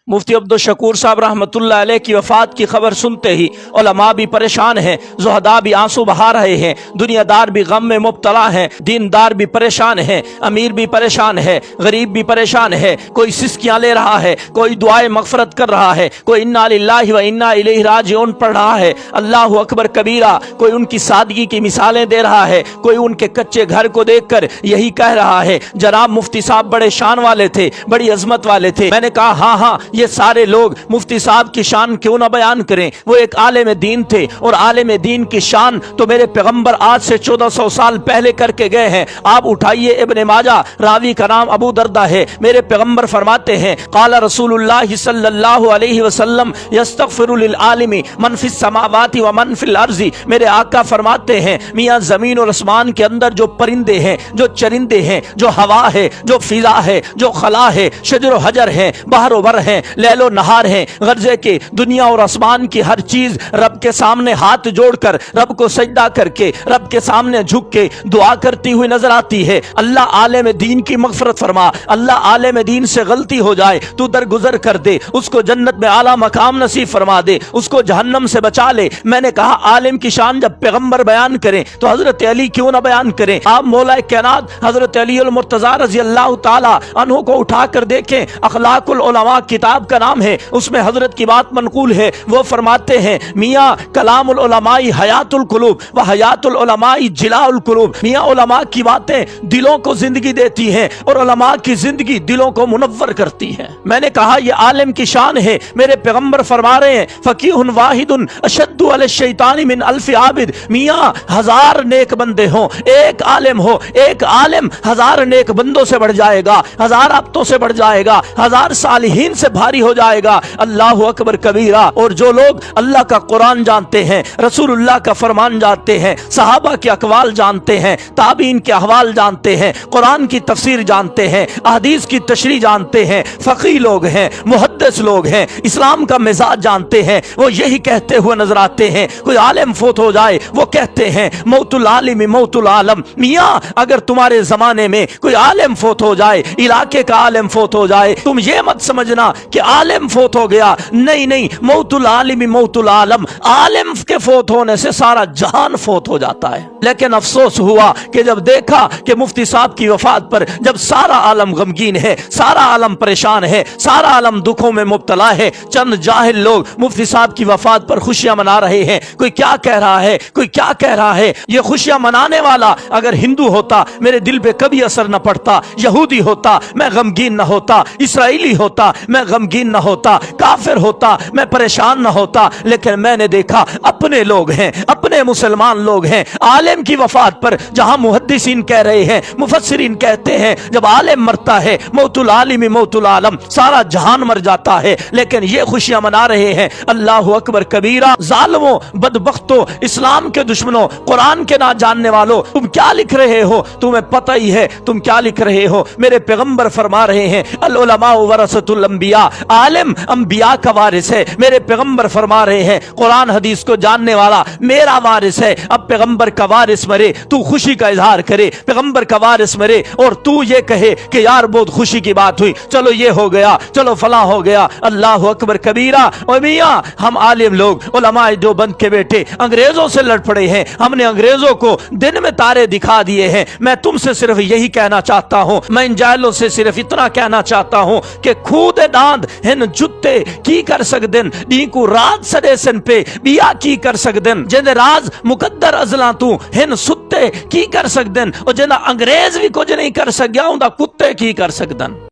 मुफ्ती अब्दुल शकूर साहब रहमतुल्लाह अलैह की वफात की खबर सुनते ही उलमा भी परेशान हैं, ज़ुहदा भी आंसू बहा रहे हैं, दुनियादार भी गम में मुब्तला हैं, दीनदार भी परेशान हैं, अमीर भी परेशान है, गरीब भी परेशान है। कोई सिस्कियाँ ले रहा है, कोई दुआए मगफरत कर रहा है, कोई इन्ना लिल्लाहि व इन्ना इलैहि राजिऊन पढ़ रहा है, अल्लाहु अकबर कबीरा। कोई उनकी सादगी की मिसालें दे रहा है, कोई उनके कच्चे घर को देखकर यही कह रहा है जनाब मुफ्ती साहब बड़े शान वाले थे, बड़ी अजमत वाले थे। मैंने कहा हाँ, ये सारे लोग मुफ्ती साहब की शान क्यों ना बयान करें। वो एक आलिम दीन थे और आलिम दीन की शान तो मेरे पैगंबर आज से 1400 साल पहले करके गए हैं। आप उठाइए इब्ने माजा, रावी का नाम अबू दरदा है। मेरे पैगंबर फरमाते हैं काला रसूलुल्लाह सल्लल्लाहु अलैहि वसल्लम यस्तगफिरु लिल आलिमी मन फिस समावाति व मन फिल अर्ज़ी। मेरे आका फरमाते हैं मियां जमीन और आसमान के अंदर जो परिंदे हैं, जो चरिंदे हैं, जो हवा है, जो फिजा है, जो खला है, शजर व हजर है, बहर व बर है, लैलो नहार है, गर्जे के दुनिया और आसमान की हर चीज रब के सामने हाथ जोड़कर, रब को सजदा करके, रब के सामने झुक के दुआ करती हुई नजर आती है। अल्लाह आलिम दीन की मगफरत फरमा, अल्लाह आलिम दीन से गलती हो जाए तू दरगुजर कर दे, उसको जन्नत में आला मकाम नसीब फरमा दे, उसको जहन्नम से बचा ले। मैंने कहा आलिम की शान जब पैगंबर बयान करें तो हजरत अली क्यों ना बयान करें। आप मौला कायनात हजरत अली अल मुर्तजा रज़ी अल्लाह ताला अन्हु को उठाकर देखें, अखलाकुल उलमा किताब का नाम है, उसमें हजरत की बात मनकूल है। वो फरमाते हैं मियाँ कलामुल उलमाई हयातुल कुलूब व हयातुल उलमाई जिलाउल कुलूब। मियाँ उलमा की बातें दिलों को जिंदगी देती हैं और उलमा की जिंदगी दिलों को मुनव्वर करती है। मैंने कहा ये आलिम की शान है। मेरे पैगंबर फरमा रहे हैं फकीहुन वाहिदुन अशद्दु अले शैतानी मिन अल्फि आबिद। मियाँ 1000 नेक बंदे हो, एक आलिम हो, एक आलिम 1000 नेक बंदों से बढ़ जाएगा, 1000 आबतों से बढ़ जाएगा, 1000 सालिहीन से भारी हो जाएगा। अल्लाहु अकबर कबीरा। और जो लोग अल्लाह का कुरान जानते हैं, रसूलुल्लाह का फरमान जानते हैं, सहाबा के अकवाल जानते हैं, ताबीन के अहवाल जानते हैं, कुरान की तफसीर जानते हैं, हदीस की तशरीह जानते हैं, फकीह लोग हैं, मुहद्दिस लोग हैं, इस्लाम का मिजाज जानते हैं, वो यही कहते हुए नजर आते हैं। कोई आलिम फोत हो जाए वो कहते हैं मौतुल आलिम मौतुल आलम। मियाँ अगर तुम्हारे जमाने में कोई आलिम फोत हो जाए, इलाके का आलिम फोत हो जाए, तुम ये मत समझना कि आलिम फोत हो गया, नहीं, मौतुल आलिम मौतुल आलम। आलिम के फोत होने से सारा जहान फोत हो जाता है। लेकिन अफसोस हुआ कि जब देखा कि मुफ्ती साहब की वफात पर जब सारा आलम गमगीन है, सारा आलम परेशान है, सारा आलम दुखों में मुब्तला है, चंद जाहिल लोग मुफ्ती साहब की वफात पर खुशियां मना रहे हैं। कोई क्या कह रहा है, कोई क्या कह रहा है। ये खुशियां मनाने वाला अगर हिंदू होता मेरे दिल पे कभी असर न पड़ता, यहूदी होता मैं गमगीन न होता, इसराइली होता मैं गमगीन न होता, काफिर होता मैं परेशान न होता। लेकिन मैंने देखा अपने लोग हैं, अपने मुसलमान लोग हैं। आलिम की वफात पर जहां मुहद्दिसीन कह रहे हैं, मुफस्सिरीन कहते हैं जब आलिम मरता है मौतुल आलिम मौतुल आलम, सारा जहान मर जाता है। लेकिन ये खुशियां मना रहे हैं। अल्लाहु अकबर कबीरा। जालिमों, बदबख्तों, इस्लाम के दुश्मनों, कुरान के ना जानने वालों, तुम क्या लिख रहे हो? तुम्हें पता ही है तुम क्या लिख रहे हो। मेरे पैगंबर फरमा रहे हैं अल उलमा वरसतुल अंबिया, आलिम अंबिया का वारिस है। मेरे पैगंबर फरमा रहे हैं कुरान हदीस को जानने वाला मेरा वारिस है। अब पैगंबर का वारिस मरे तू खुशी का इजहार करे, पैगंबर का वारिस मरे और तू ये कहे कि यार बहुत खुशी की बात हुई, चलो ये हो गया, चलो फला हो गया। अल्लाहु अकबर कबीरा। और मियाँ हम आलिम लोग उलमा जो बंद के बेटे अंग्रेजों से लड़ पड़े हैं, हमने अंग्रेजों को दिन में तारे दिखा दिए हैं। मैं तुमसे सिर्फ यही कहना चाहता हूँ, मैं इन जाहिलों से सिर्फ इतना कहना चाहता हूँ कि खूद दांद हिन जुत्ते की कर सकदन, नीकू रात सदे सन पे बिया की कर सकदन, जिंदे राज मुकद्दर अजला तू हिन सुत्ते की कर सकदन, और जिंदा अंग्रेज भी कुछ नहीं कर सकिया उनका कुत्ते की कर सकदन।